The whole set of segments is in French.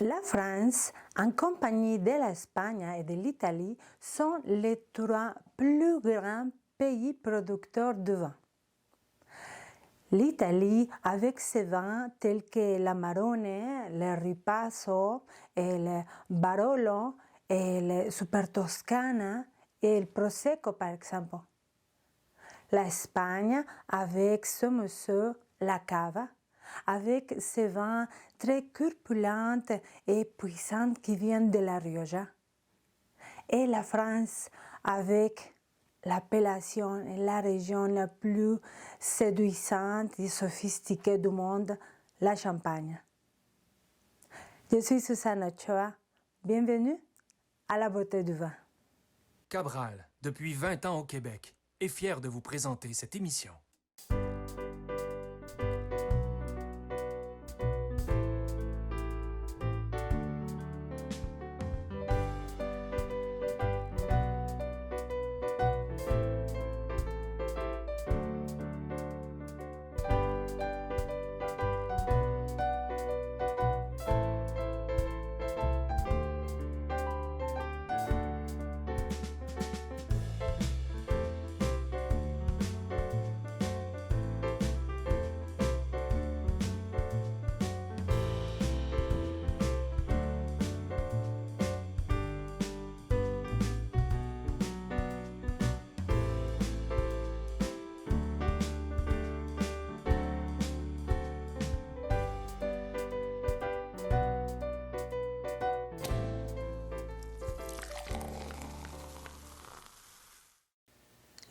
La France, en compagnie de l'Espagne et de l'Italie, sont les trois plus grands pays producteurs de vin. L'Italie, avec ses vins tels que l'Amarone, le Ripasso, et le Barolo, et le Super Toscana, et le Prosecco par exemple. L'Espagne, avec son monsieur, la Cava, avec ses vins très corpulents et puissants qui viennent de la Rioja. Et la France, avec l'appellation et la région la plus séduisante et sophistiquée du monde, la Champagne. Je suis Susanne Ochoa. Bienvenue à la beauté du vin. Cabral, depuis 20 ans au Québec, est fier de vous présenter cette émission.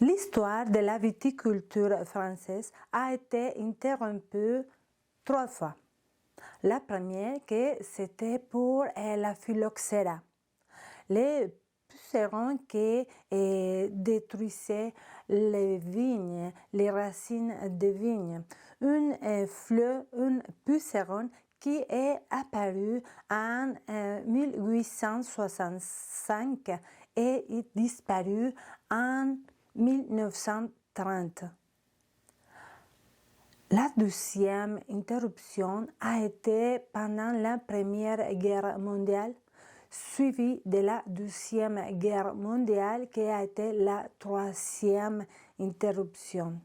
L'histoire de la viticulture française a été interrompue 3 fois. La première, c'était pour la phylloxéra. Les pucerons qui détruisaient les vignes, les racines des vignes. Une puceron qui est apparu en 1865 et est disparu en 1930. La deuxième interruption a été pendant la Première Guerre mondiale, suivie de la Deuxième Guerre mondiale qui a été la troisième interruption.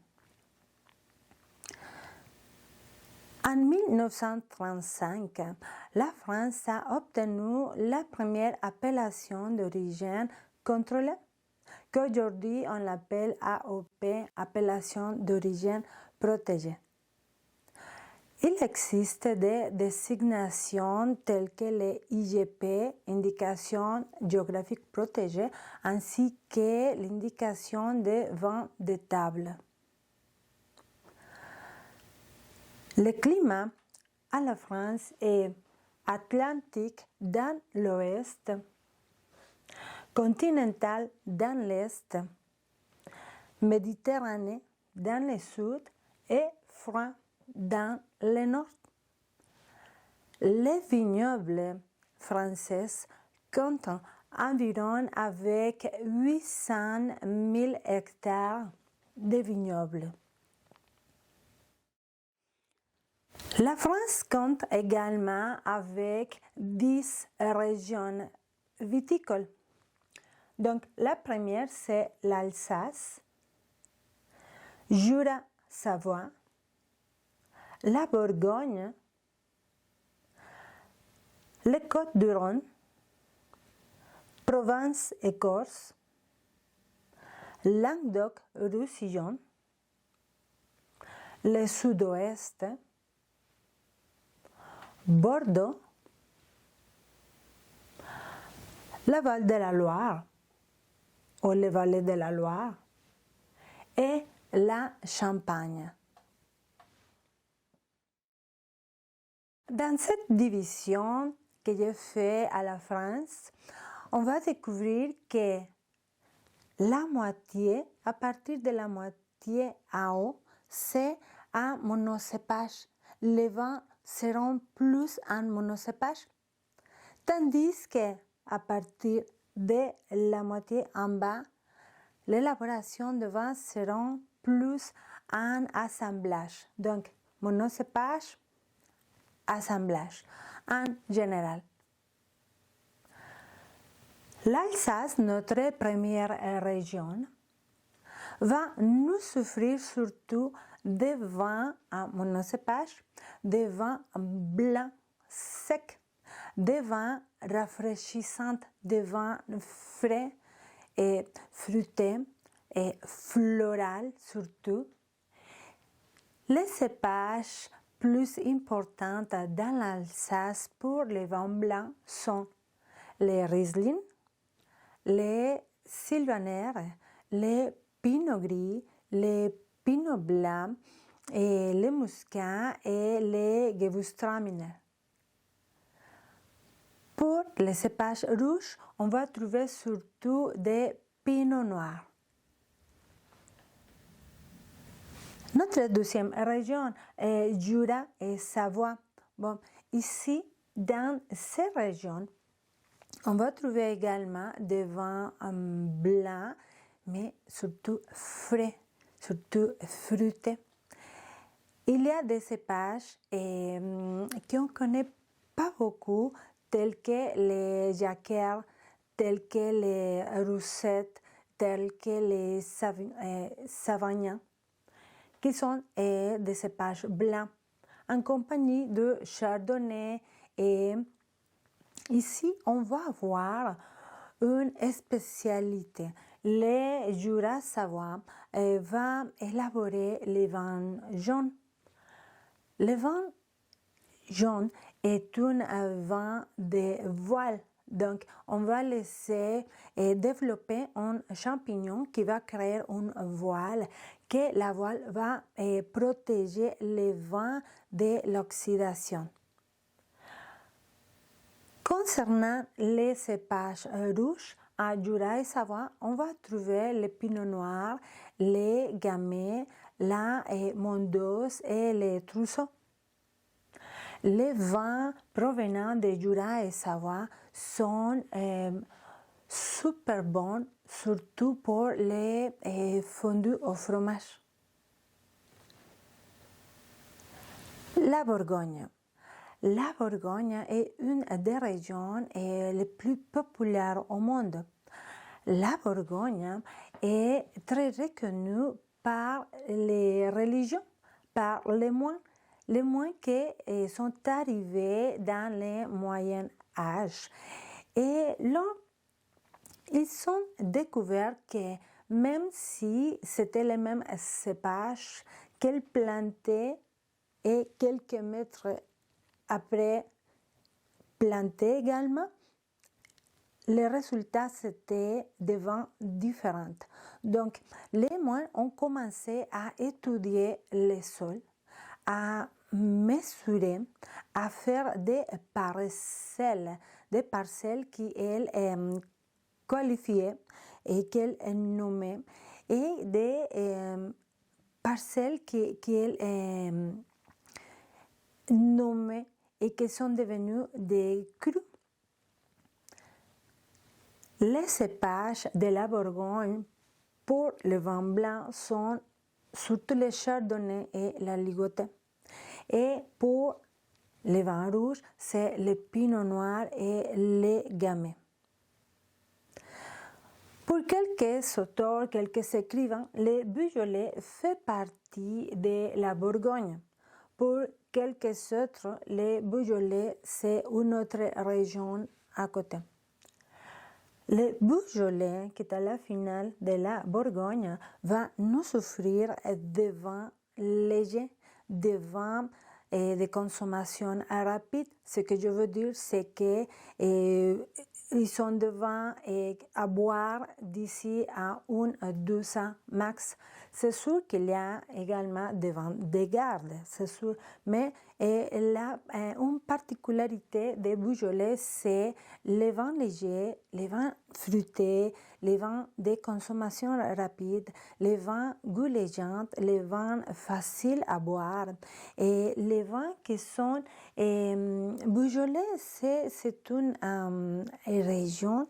En 1935, la France a obtenu la première appellation d'origine contrôlée, qu'aujourd'hui on l'appelle AOP, appellation d'origine protégée. Il existe des désignations telles que les IGP, indication géographique protégée, ainsi que l'indication de vin de table. Le climat à la France est atlantique dans l'ouest, continental dans l'est, méditerranéen dans le sud et froid dans le nord. Les vignobles français comptent environ avec 800 000 hectares de vignobles. La France compte également avec 10 régions viticoles. Donc, la première, c'est l'Alsace, Jura-Savoie, la Bourgogne, les Côtes-du-Rhône, Provence et Corse, Languedoc-Roussillon, le Sud-Ouest, Bordeaux, la Val de la Loire, ou les vallées de la Loire, et la Champagne. Dans cette division que j'ai faite à la France, on va découvrir que la moitié, à partir de la moitié en haut, c'est un monocépage. Les vins seront plus en monocépage, tandis que à partir de la moitié en bas, l'élaboration de vins seront plus en assemblage. Donc, monocépage, assemblage, en général. L'Alsace, notre première région, va nous offrir surtout des vins à monocépage, des vins blancs secs, des vins rafraîchissants, des vins frais et fruités et floraux surtout. Les cépages plus importants dans l'Alsace pour les vins blancs sont les Riesling, les Sylvaner, les Pinot Gris, les Pinot Blanc, et les Muscat et les Gewürztraminer. Pour les cépages rouges, on va trouver surtout des Pinot Noirs. Notre deuxième région est Jura et Savoie. Bon, ici, dans ces régions, on va trouver également des vins blancs, mais surtout frais, surtout fruités. Il y a des cépages qu'on ne connaît pas beaucoup, tels que les Jacquard, tels que les Roussettes, tels que les Savagnats, qui sont des cépages blancs, en compagnie de Chardonnay. Et ici, on va avoir une spécialité. Le Jura Savoie va élaborer les vins jaunes. Le vin jaune est un vin de voile. Donc, on va laisser développer un champignon qui va créer une voile, que la voile va protéger les vins de l'oxydation. Concernant les cépages rouges, à Jura et Savoie, on va trouver le pinot noir, les gamay, la mondos et les trousseaux. Les vins provenant de Jura et Savoie sont super bons, surtout pour les fondus au fromage. La Bourgogne. La Bourgogne est une des régions les plus populaires au monde. La Bourgogne est très reconnue par les religions, par les moines qui sont arrivés dans le Moyen Âge. Et là, ils ont découvert que même si c'était les mêmes cépages qu'ils plantaient et quelques mètres après planter également, les résultats c'était des vins différents. Donc, les moines ont commencé à étudier les sols, à mesurer, à faire des parcelles qui elles qualifiaient et qu'elles nommaient, et des parcelles qui elles nommaient et qui sont devenues des crus. Les cépages de la Bourgogne pour le vin blanc sont surtout le chardonnay et la ligoté. Et pour les vins rouges, c'est le pinot noir et le gamay. Pour quelques auteurs, quelques écrivains, le Beaujolais fait partie de la Bourgogne. Pour quelques autres, le Beaujolais, c'est une autre région à côté. Le Beaujolais, qui est à la finale de la Bourgogne, va nous offrir des vins légers, des vins de consommation rapide. Ce que je veux dire, c'est que ils sont des vins à boire d'ici à 1-2 ans max. C'est sûr qu'il y a également des vins de garde, c'est sûr, mais une particularité des Beaujolais, c'est les vins légers, les vins fruités, les vins de consommation rapide, les vins gourmandisants, les vins faciles à boire. Et les vins qui sont Beaujolais, c'est une région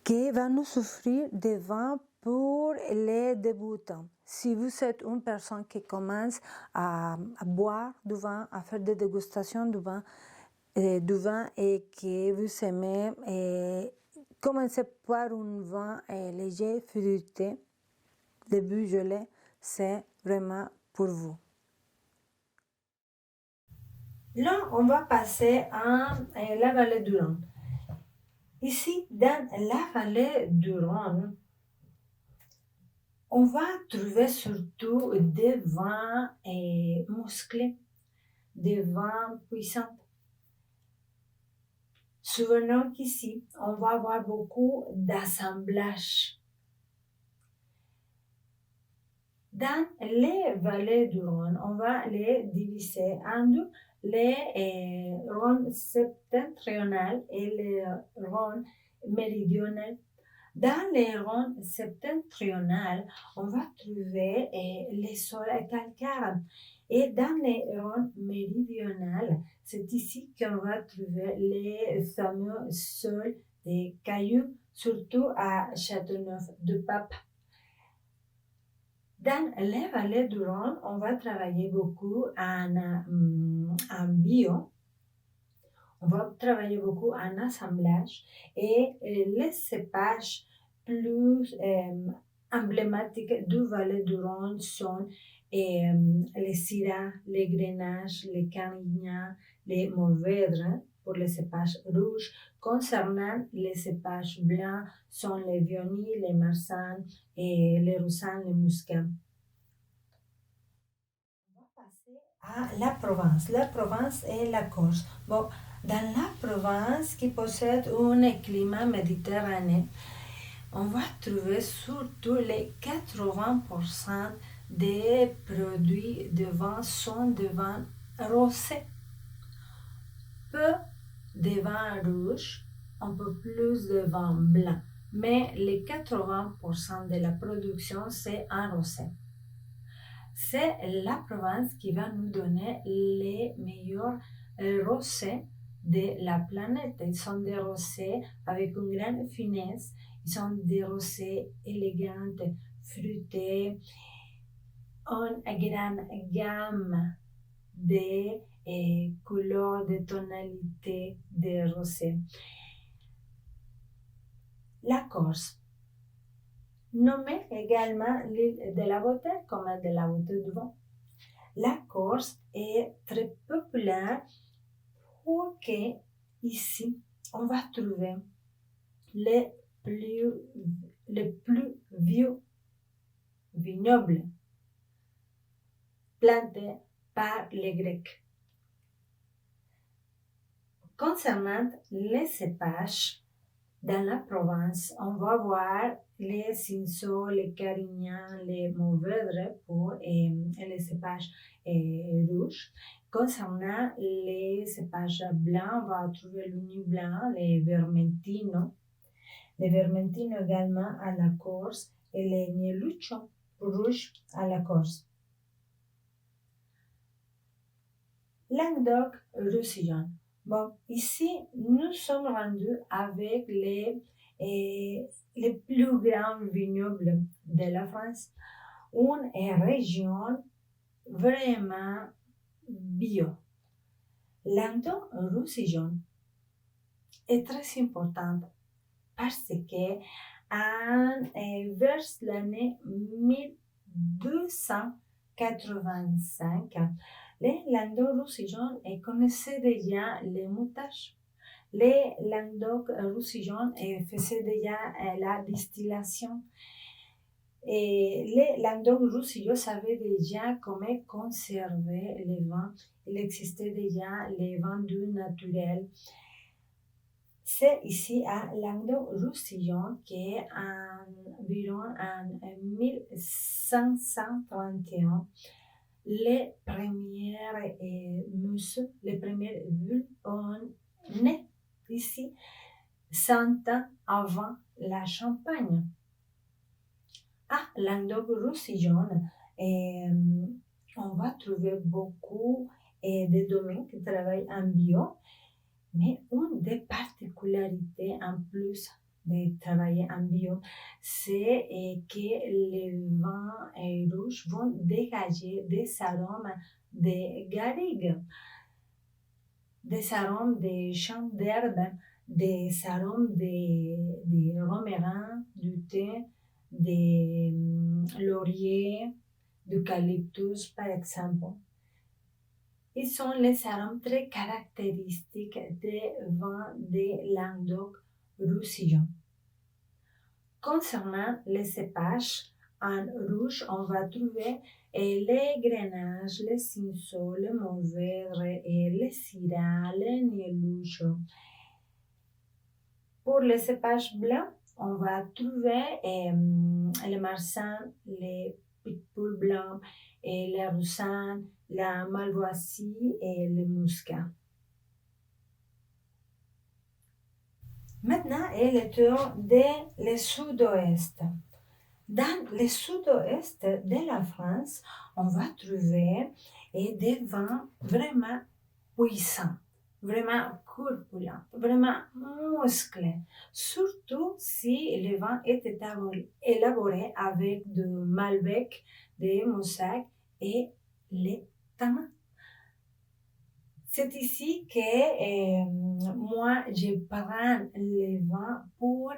qui va nous offrir des vins pour les débutants. Si vous êtes une personne qui commence à boire du vin, à faire des dégustations du vin et que vous aimez Commencez par un vin léger, fruité, début gelé, c'est vraiment pour vous. Là, on va passer à la vallée du Rhône. Ici, dans la vallée du Rhône, on va trouver surtout des vins musclés, des vins puissants. Souvenons qu'ici, on va avoir beaucoup d'assemblages. Dans les vallées du Rhône, on va les diviser en deux, les Rhône septentrional et les Rhône méridional. Dans les Rhône septentrional, on va trouver les sols calcaires. Et dans les Rhône méridional, c'est ici qu'on va trouver les fameux sols des cailloux, surtout à Châteauneuf-du-Pape. Dans les vallées du Rhône, on va travailler beaucoup en bio. On va travailler beaucoup en assemblage et les cépages plus emblématiques du Vallée du Rhône sont les syrahs, les grenaches, les carignans, les mourvèdres pour les cépages rouges. Concernant les cépages blancs, sont les viogniers, les marsannes et les roussannes, les muscats. On va passer à la Provence. La Provence et la Corse. Bon, dans la Provence, qui possède un climat méditerranéen, on va trouver surtout les 80% des produits de vin sont de vins rosés. Peu de vins rouges, un peu plus de vin blanc, mais les 80% de la production, c'est un rosé. C'est la Provence qui va nous donner les meilleurs rosés de la planète. Ils sont des rosés avec une grande finesse, ils sont des rosés élégants, fruités, une grande gamme de couleurs, de tonalités de rosés. La Corse, nommée également l'île de la beauté, comme de la beauté du vin. La Corse est très populaire pour que ici, on va trouver les plus vieux vignobles plantés par les Grecs. Concernant les cépages, dans la Provence, on va voir les cinsault, les carignans, les mourvèdres pour les cépages rouges. Concernant les cépages blancs, on va trouver l'Ugni blanc, les Vermentino. Les Vermentino également à la Corse et les Nieluccio rouges à la Corse. Languedoc-Roussillon. Bon, ici, nous sommes rendus avec les plus grands vignobles de la France. Une région vraiment bio. Languedoc-Roussillon est très importante parce que vers l'année 1285, les Languedoc-Roussillon connaissaient déjà les moutages. Les Languedoc-Roussillon faisaient déjà la distillation. Et les Languedoc-Roussillon savaient déjà comment conserver les vins. Il existait déjà les vins doux naturels. C'est ici à Languedoc-Roussillon qu'environ en 1531, les premières mousses, les premières bulles ont né ici 100 ans avant la Champagne. À Languedoc-Roussillon, on va trouver beaucoup de domaines qui travaillent en bio, mais une des particularités en plus de travailler en bio, c'est que les vins rouges vont dégager des arômes de garrigue, des arômes de champs d'herbe, des arômes des romarin, du thé, des lauriers, d'eucalyptus par exemple. Ils sont les arômes très caractéristiques des vins de Languedoc-Roussillon. Concernant les cépages, en rouge, on va trouver les grenages, les cinsault, le mourvèdre, et le syrah, le nieluche. Pour les cépages blancs, on va trouver les marsanne, les pitbull blancs, et les roussanne, la malvoisie et le muscat. Maintenant est le tour le sud-ouest. Dans le sud-ouest de la France, on va trouver des vins vraiment puissants, vraiment corpulents, vraiment musclés. Surtout si le vin est élaboré avec du Malbec, de Mossac et les tamins. C'est ici que moi, je prends le vin pour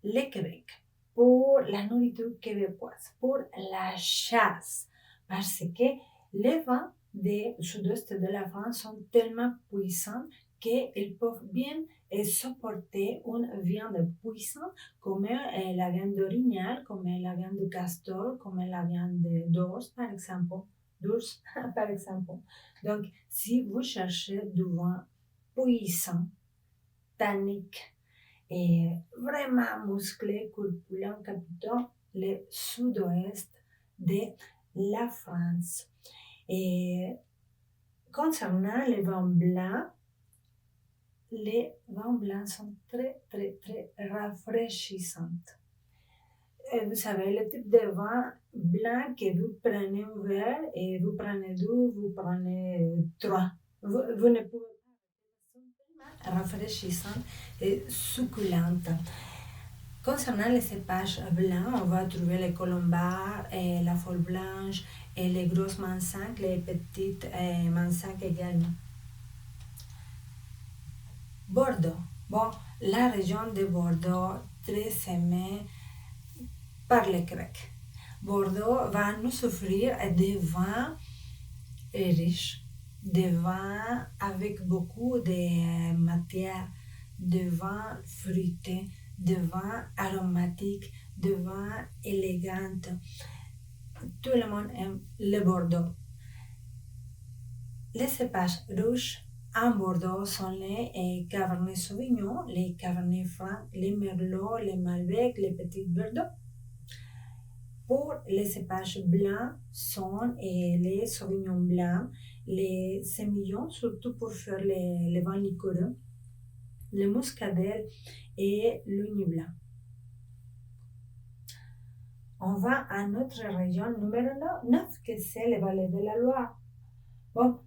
le Québec, pour la nourriture québécoise, pour la chasse, parce que les vins du sud-est de la France sont tellement puissants qu'ils peuvent bien supporter une viande puissante comme la viande d'orignal, comme la viande de castor, comme la viande d'ours, par exemple. D'ours, par exemple. Donc, si vous cherchez du vin puissant, tannique, et vraiment musclé, corpulent, capitaux, le sud-ouest de la France. Et concernant les vins blancs sont très, très, très rafraîchissants. Et vous savez, le type de vin blanc que vous prenez un verre et vous prenez deux, vous prenez trois. Vous ne pouvez pas rafraîchissante et succulente. Concernant les cépages blancs, on va trouver les colombards, et la folle blanche, et les grosses mansac, les petites mansac également. Bordeaux. Bon, la région de Bordeaux, très aimée par le Québec. Bordeaux va nous offrir des vins riches, des vins avec beaucoup de matière, des vins fruités, des vins aromatiques, des vins élégants. Tout le monde aime le Bordeaux. Les cépages rouges en Bordeaux sont les Cabernet Sauvignon, les Cabernet Franc, les Merlot, les Malbec, les Petits Verdot. Pour les cépages blancs sont les Sauvignon blancs, les Sémillon, surtout pour faire les vins liquoreux, le Muscadet et l'Ugni blanc. On va à notre région numéro 9, que c'est les vallées de la Loire. Bon,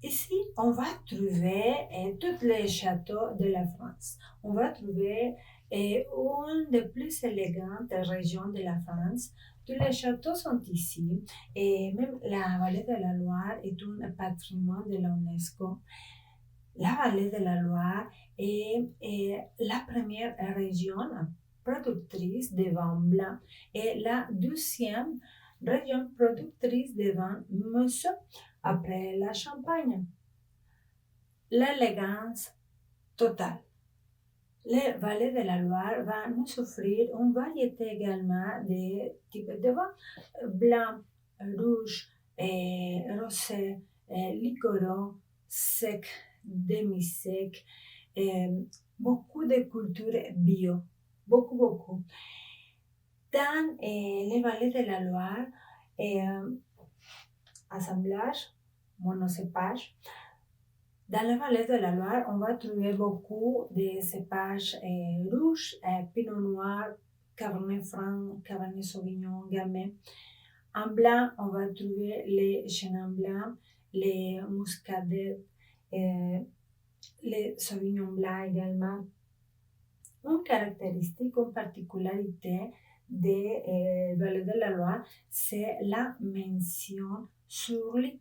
ici, on va trouver tous les châteaux de la France. On va trouver une des plus élégantes régions de la France. Tous les châteaux sont ici et même la vallée de la Loire est un patrimoine de l'UNESCO. La vallée de la Loire est la première région productrice de vin blanc et la deuxième région productrice de vin mousseux après la Champagne. L'élégance totale. Les vallées de la Loire vont nous offrir une variété également de types de vins blanc, rouge, rosé, liquoreux, sec, demi-sec, beaucoup de cultures bio, beaucoup. Dans les vallées de la Loire, assemblage, monocépage. Dans les vallées de la Loire, on va trouver beaucoup de cépages rouges, pinot noir, cabernet franc, cabernet sauvignon, gamay. En blanc, on va trouver les chenin blancs, les muscadet, les sauvignon blancs également. Une caractéristique, une particularité des vallées de la Loire, c'est la mention sur l'île.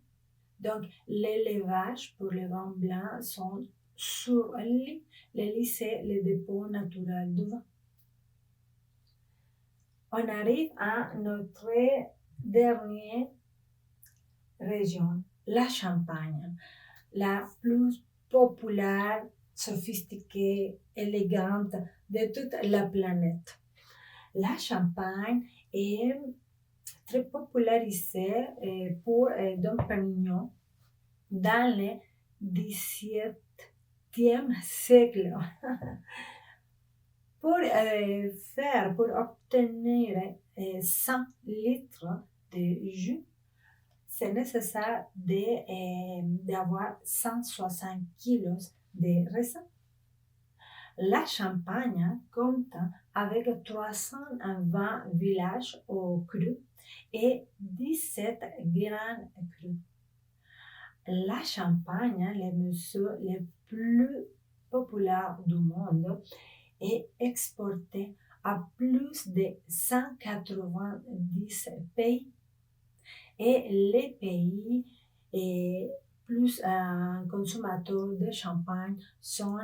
Donc, l'élevage pour les vins blancs sont sur le lycée, le dépôt naturel du vin. On arrive à notre dernière région, la Champagne, la plus populaire, sophistiquée, élégante de toute la planète. La Champagne est très popularisée pour Dom Pérignon dans le XVIIe siècle. Pour obtenir 100 litres de jus, c'est nécessaire d'avoir 160 kilos de raisins. La Champagne compte avec 320 villages au cru et 17 grands crus. La Champagne, le monsieur le plus populaire du monde, est exporté à plus de 190 pays. Et les pays plus consommateurs de champagne sont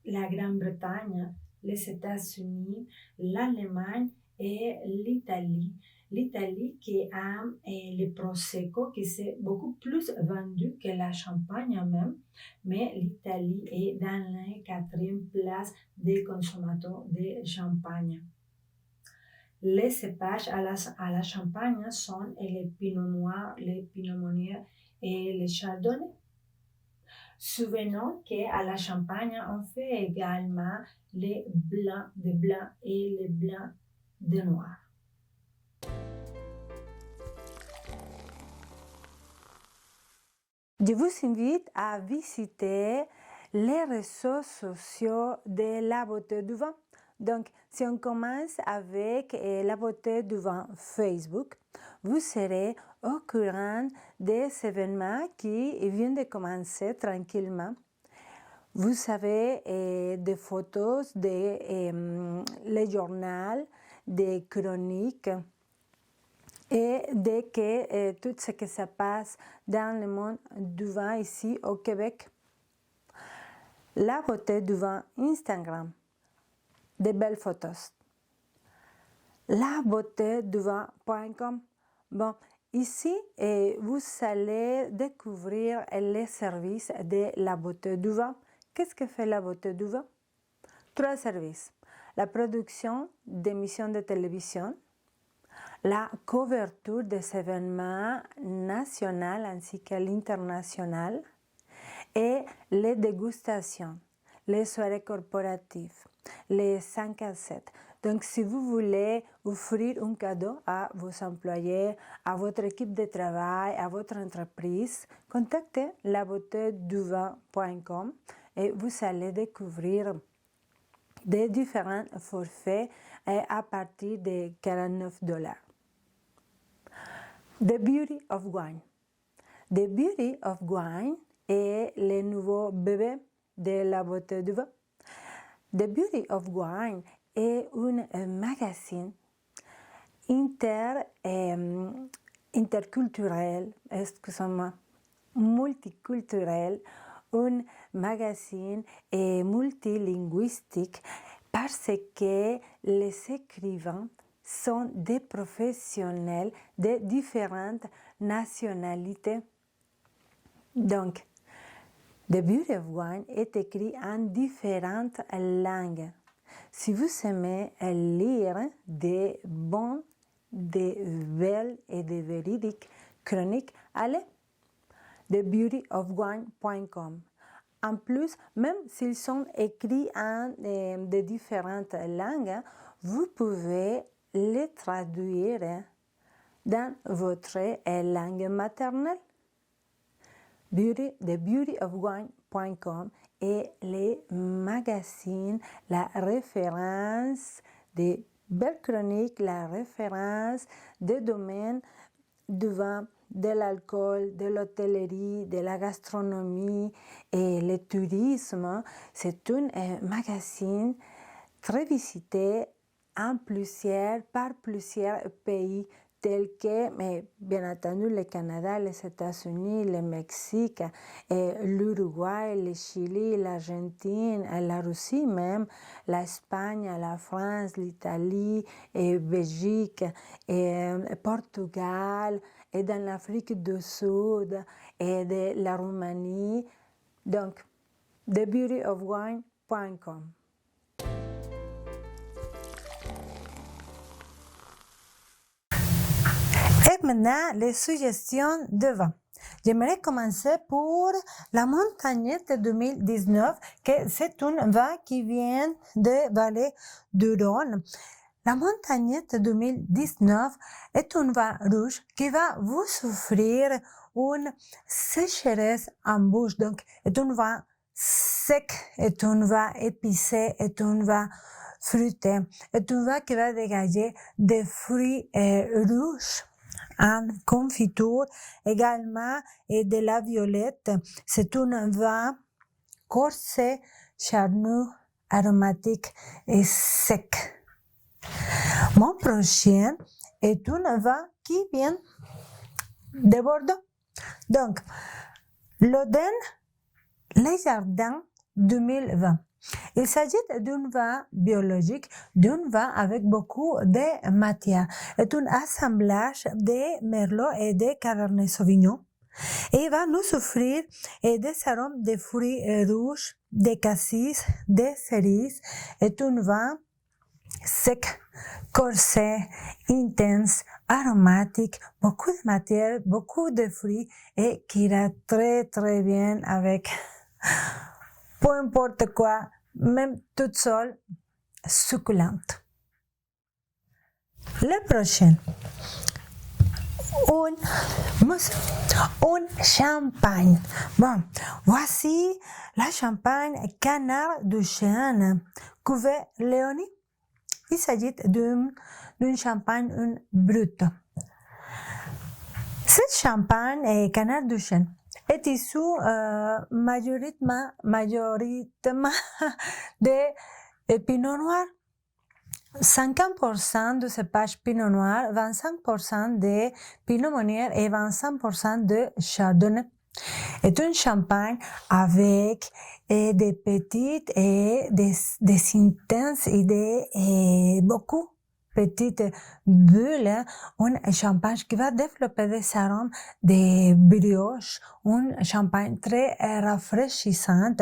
la Grande-Bretagne, les États-Unis, l'Allemagne et l'Italie. L'Italie qui a le Prosecco qui s'est beaucoup plus vendu que la Champagne même, mais l'Italie est dans la 4e place des consommateurs de champagne. Les cépages à la Champagne sont le Pinot Noir, le Pinot Meunier et le Chardonnay. Souvenons qu'à la Champagne, on fait également les blancs de blanc et les blancs de noir. Je vous invite à visiter les réseaux sociaux de la beauté du vin. Donc, si on commence avec la beauté du vin Facebook, vous serez au courant des événements qui viennent de commencer tranquillement. Vous avez des photos, les journaux, des chroniques et tout ce qui se passe dans le monde du vin ici au Québec. La beauté du vin Instagram, de belles photos. La beauté du vin.com. Bon, ici, vous allez découvrir les services de la beauté du vin. Qu'est-ce que fait la beauté du vin? 3 services. La production d'émissions de télévision, la couverture des événements nationaux ainsi que l'international et les dégustations, les soirées corporatives, les 5 à 7. Donc, si vous voulez offrir un cadeau à vos employés, à votre équipe de travail, à votre entreprise, contactez labeauteduvin.com et vous allez découvrir des différents forfaits à partir de $49. The Beauty of Wine. The Beauty of Wine est le nouveau bébé de la beauté du vin. The Beauty of Wine est un magazine interculturel, multiculturel, un magazine multilinguistique parce que les écrivains sont des professionnels de différentes nationalités. Donc, The Beauty of Wine est écrit en différentes langues. Si vous aimez lire des bons, des belles et des véridiques chroniques, allez thebeautyofwine.com. En plus, même s'ils sont écrits en de différentes langues, vous pouvez les traduire dans votre langue maternelle. thebeautyofwine.com est le magazine, la référence des belles chroniques, la référence des domaines du vin, de l'alcool, de l'hôtellerie, de la gastronomie et le tourisme. C'est un magazine très visité par plusieurs pays tels que, mais bien entendu, le Canada, les États-Unis, le Mexique, l'Uruguay, le Chili, l'Argentine, la Russie même, l'Espagne, la France, l'Italie, Belgique, Portugal, et dans l'Afrique du Sud, et de la Roumanie. Donc, thebeautyofwine.com. Et maintenant, les suggestions de vin. J'aimerais commencer pour la Montagnette 2019, que c'est un vin qui vient de Vallée du Rhône. La Montagnette 2019 est un vin rouge qui va vous offrir une sécheresse en bouche. Donc, est un vin sec, est un vin épicé, est un vin fruité, est un vin qui va dégager des fruits rouges en confiture, également et de la violette. C'est un vin corsé, charnu, aromatique et sec. Mon prochain est un vin qui vient de Bordeaux. Donc, l'Oden Les Jardins 2020. Il s'agit d'un vin biologique, d'un vin avec beaucoup de matière. C'est un assemblage de Merlot et de Cabernet Sauvignon. Et il va nous offrir des arômes de fruits rouges, de cassis, de cerises. C'est un vin sec, corsé, intense, aromatique, beaucoup de matière, beaucoup de fruits et qui ira très très bien avec peu importe quoi, même toute seule, succulente. Le prochain, un champagne. Bon, voici la champagne Canard du Chêne, cuvée Léonie. Il s'agit d'un champagne brut. Ce champagne Canard du Chêne est issu majoritairement de Pinot Noir. 50% de cépage Pinot Noir, 25% de Pinot Meunier et 25% de Chardonnay. C'est un champagne avec des petites et des intenses et beaucoup petites bulles, un champagne qui va développer des arômes de brioche, un champagne très rafraîchissant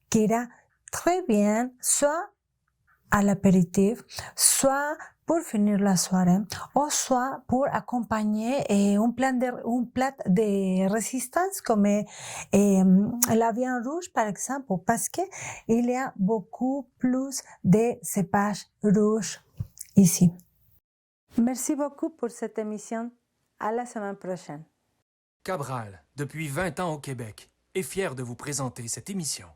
qui ira très bien soit à l'apéritif, soit pour finir la soirée, ou soit pour accompagner un plat de résistance comme la viande rouge par exemple, parce que il y a beaucoup plus de cépages rouges ici. Merci beaucoup pour cette émission. À la semaine prochaine. Cabral, depuis 20 ans au Québec, est fier de vous présenter cette émission.